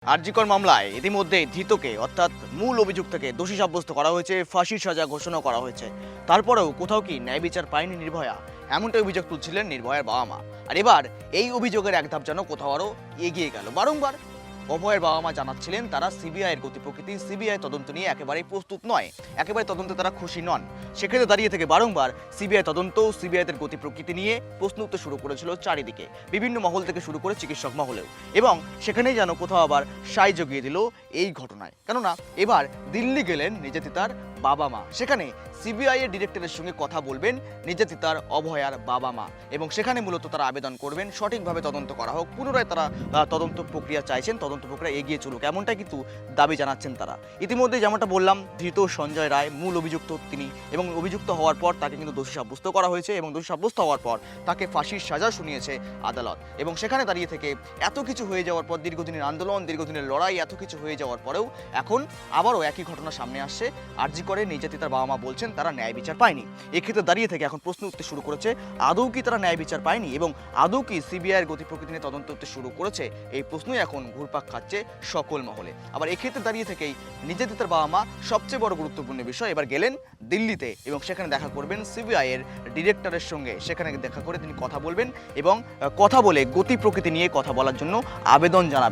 আরজিকর মামলায় ইতিমধ্যে ধৃতকে অর্থাৎ মূল অভিযুক্তকে দোষী সাব্যস্ত করা হয়েছে, ফাঁসির সাজা ঘোষণা করা হয়েছে। তারপরেও কোথাও কি ন্যায় বিচার পায়নি নির্ভয়া, এমনটা অভিযোগ তুলছিলেন নির্ভয়ার বাবা মা। আর এবার এই অভিযোগের এক ধাপ যেন কোথাও আরও এগিয়ে গেল। বারংবার অভয়ের বাবা মা জানাচ্ছিলেন তারা সিবিআইয়ের গতি প্রকৃতি, সিবিআই তদন্ত নিয়ে একেবারেই প্রস্তুত নয়, একেবারে তদন্তে তারা খুশি নন। সেক্ষেত্রে দাঁড়িয়ে থেকে বারংবার সিবিআই তদন্ত, সিবিআইদের গতি প্রকৃতি নিয়ে প্রশ্ন উঠতে শুরু করেছিল চারিদিকে, বিভিন্ন মহল থেকে শুরু করে চিকিৎসক মহলেও। এবং সেখানেই যেন কোথাও আবার সাই জগিয়ে দিল এই ঘটনায়। কেননা এবার দিল্লি গেলেন নির্যাতিতার বাবা মা। সেখানে সিবিআই এর ডিরেক্টরের সঙ্গে কথা বলবেন নির্যাতিতার অভয়ার বাবা মা, এবং সেখানে মূলত তারা আবেদন করবেন সঠিকভাবে তদন্ত করা হোক। পুনরায় তারা তদন্ত প্রক্রিয়া চাইছেন, তদন্ত প্রক্রিয়া এগিয়ে চলুক, এমনটাই কিন্তু দাবি জানাচ্ছেন তারা। ইতিমধ্যে যেমনটা বললাম, ধৃত সঞ্জয় রায় মূল অভিযুক্ত তিনি, এবং অভিযুক্ত হওয়ার পর তাকে কিন্তু দোষী সাব্যস্ত করা হয়েছে, এবং দোষী সাব্যস্ত হওয়ার পর তাকে ফাঁসির সাজা শুনিয়েছে আদালত। এবং সেখানে দাঁড়িয়ে থেকে এত কিছু হয়ে যাওয়ার পর, দীর্ঘদিনের আন্দোলন, দীর্ঘদিনের লড়াই, এত কিছু হয়ে যাওয়ার পরেও এখন আবারও একই ঘটনা সামনে আসছে। আরজি করে নির্যাতিতার বাবা মা বলছেন তারা ন্যায় বিচার পায়নি। এক্ষেত্রে দাঁড়িয়ে থেকে এখন প্রশ্ন উঠতে শুরু করেছে, আদৌ কি তারা ন্যায় বিচার পায়নি, এবং আদৌ কি সিবিআইয়ের গতি প্রকৃতি নিয়ে তদন্ত উঠতে শুরু করেছে? এই প্রশ্নই এখন ঘুরপাক খাচ্ছে সকল মহলে। আবার এক্ষেত্রে দাঁড়িয়ে থেকেই নির্যাতিতার বাবা মা সবচেয়ে বড় গুরুত্বপূর্ণ বিষয়, এবার গেলেন দিল্লিতে এবং সেখানে দেখা করবেন সিবিআইয়ের ডিরেক্টরের সঙ্গে। সেখানে দেখা করে তিনি কথা বলবেন এবং কথা বলে গতি প্রকৃতি নিয়ে কথা বলার জন্য আবেদন জানাবেন।